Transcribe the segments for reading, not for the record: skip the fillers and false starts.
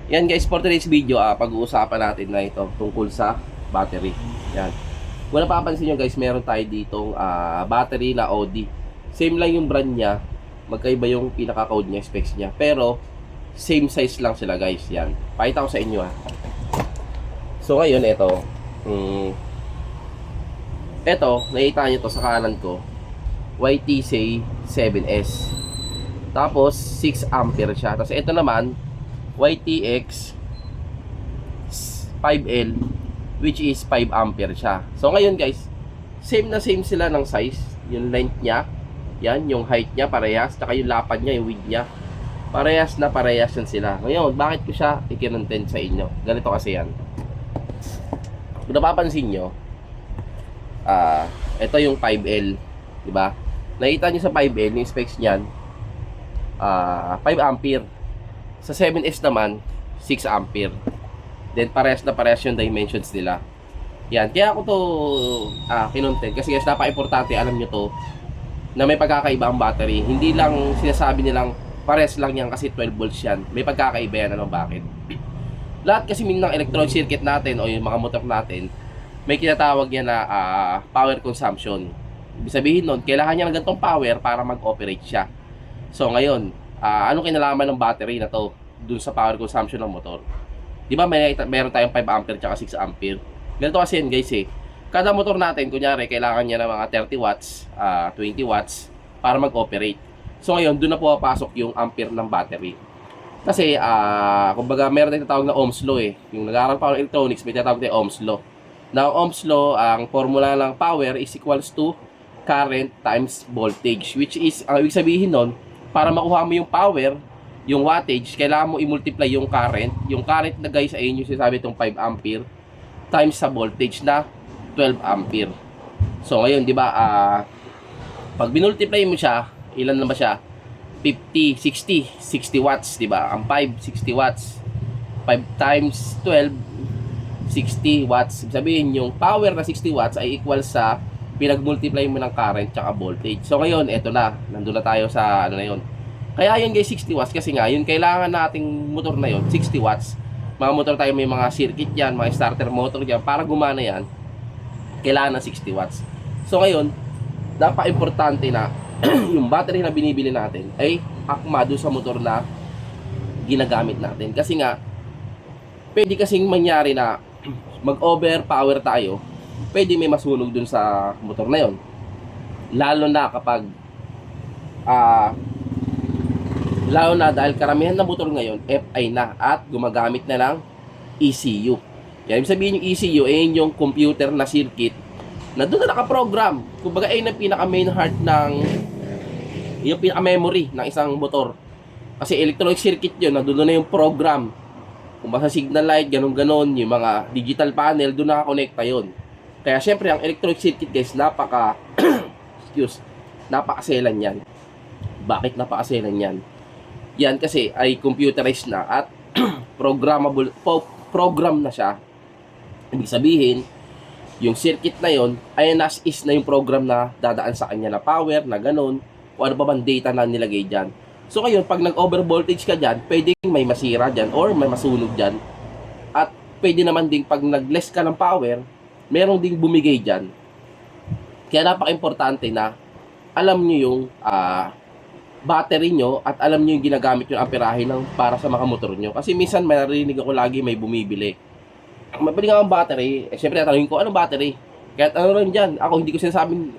Yan guys, for today's video, pag-uusapan natin na ito tungkol sa battery. Yan. Kung napapansin nyo guys, meron tayo ditong battery na OD. Same lang yung brand niya, magkaiba yung pinaka-code niya, specs niya. Pero, same size lang sila guys. Yan. Pakita ko sa inyo So ngayon, ito. Ito, nakita nyo to sa kanan ko. YTC 7S. Tapos, 6 ampere siya. Tapos ito naman, YTX 5L, which is 5 ampere siya. So ngayon guys, same na same sila ng size. Yung length niya, yan, yung height niya parehas, tsaka yung lapad niya, yung width niya parehas yan sila. Ngayon, bakit ko siya i-content sa inyo? Ganito kasi yan. Kung napapansin nyo, ito yung 5L, diba? Nakita nyo sa 5L, yung specs niyan, 5 ampere. Sa 7S naman, 6 ampere. Then parehas na parehas yung dimensions nila. Yan, kaya ako to kinontent kasi guys, napaka-importante, alam nyo to, na may pagkakaiba ang battery. Hindi lang sinasabi nilang parehas lang yan kasi 12 volts yan. May pagkakaiba yan, ano, bakit? Lahat kasi ng electronic circuit natin o yung mga motor natin, may kinatawag yan na power consumption. Ibig sabihin nun, kailangan niya ng ganitong power para mag-operate siya. So ngayon, anong kinalaman ng battery na to dun sa power consumption ng motor? Di ba meron tayong 5 ampere at 6 ampere? Ganito kasi yan guys eh. Kada motor natin, kunyari, kailangan niya ng mga 30 watts, 20 watts para mag-operate. So ngayon, dun na pumapasok yung ampere ng battery. Kasi, kumbaga, meron tayong tatawag na Ohm's Law eh. Yung nag-aaral power electronics, may tatawag na Ohm's Law. Now, Ohm's Law, ang formula ng power is equals to current times voltage. Which is, ang ibig sabihin nun, para makuha mo yung power, yung wattage, kailangan mo i-multiply yung current. Yung current na guys ay yung sinasabi itong 5 ampere times sa voltage na 12 ampere. So ngayon, di ba, pag binultiply mo siya, ilan na ba siya? 50, 60 watts, di ba? Ang 5, 60 watts. 5 times 12, 60 watts. Sabihin, yung power na 60 watts ay equal sa pinag-multiply mo ng current tsaka voltage. So ngayon, eto na. Nandun na tayo sa ano na yun. Kaya yun guys, 60 watts kasi nga, yun kailangan nating motor na yun, 60 watts. Mga motor tayo, may mga circuit yan, mga starter motor yan. Para gumana yan, kailangan ng 60 watts. So ngayon, napaka-importante na yung battery na binibili natin ay akma doon sa motor na ginagamit natin. Kasi nga, pwede kasing mangyari na mag-overpower tayo, pwede may masunog dun sa motor na yon. Lalo na kapag lalo na dahil karamihan ng motor ngayon FI na at gumagamit na ng ECU. Kaya ibig sabihin yung ECU ay yung computer na circuit na doon na nakaprogram. Kumbaga ay yung pinaka main heart ng yung pinaka memory ng isang motor. Kasi electronic circuit yun, doon na yung program. Kung basta signal light, ganun-ganon, yung mga digital panel, doon nakakonekta yun. Kaya syempre ang electronic circuit guys, napakaselan yan. Bakit napakaselan yan? Yan kasi ay computerized na at programmable, program na siya. Ibig sabihin, yung circuit na yon ay as is na yung program na dadaan sa kanya na power, na ganun, o ano pa bang data na nilagay dyan. So ngayon, pag nag-over voltage ka dyan, pwedeng may masira dyan or may masunog dyan. At pwede naman ding pag nag-less ka ng power, merong ding bumigay dyan. Kaya napaka-importante na alam nyo yung battery nyo at alam nyo yung ginagamit yung amperahe ng para sa mga motor nyo. Kasi minsan may narinig ako lagi may bumibili. Mabili nga ang battery, syempre tatanungin ko, anong battery? Kaya ano rin dyan, ako hindi ko sinasabing,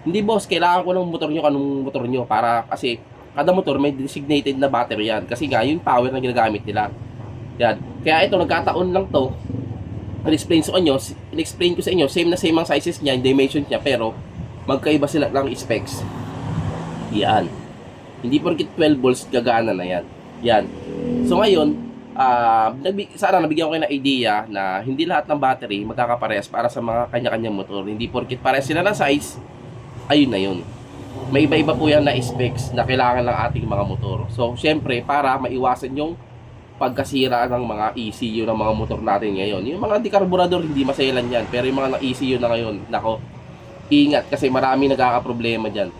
hindi boss, kailangan ko ng motor nyo, anong motor nyo, para kasi kada motor may designated na battery yan. Kasi nga, yung power na ginagamit nila. Yan. Kaya ito, nagkataon lang to, in-explain ko sa inyo, same na same ang sizes niya, dimensions niya, pero magkaiba sila ng specs. Yan. Hindi porkit 12 volts gagana na yan. Yan. So ngayon, sana nabigyan ko kayo ng idea na hindi lahat ng battery magkakaparehas para sa mga kanya-kanyang motor. Hindi porkit parehas sila ng size, ayun na yun. May iba-iba po yan na specs na kailangan ng ating mga motor. So, syempre, para maiwasan yung pagkasira ng mga ECU ng mga motor natin ngayon. Yung mga dekarburador, hindi maselan yan. Pero yung mga ECU na ngayon, nako, ingat kasi marami nagkakaproblema dyan.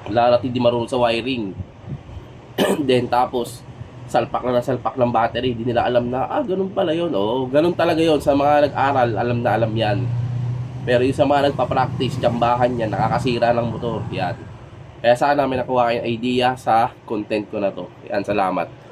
Lalo natin di marunong sa wiring. Then tapos, salpak na salpak ng battery. Hindi nila alam na, ganun pala yun. Oo, ganun talaga yun. Sa mga nag-aral, alam na alam yan. Pero yung sa mga nagpa-practice, tsambahan yan, nakakasira ng motor. Yan. Kaya sana may nakuha kayong idea sa content ko na to. Yan, salamat.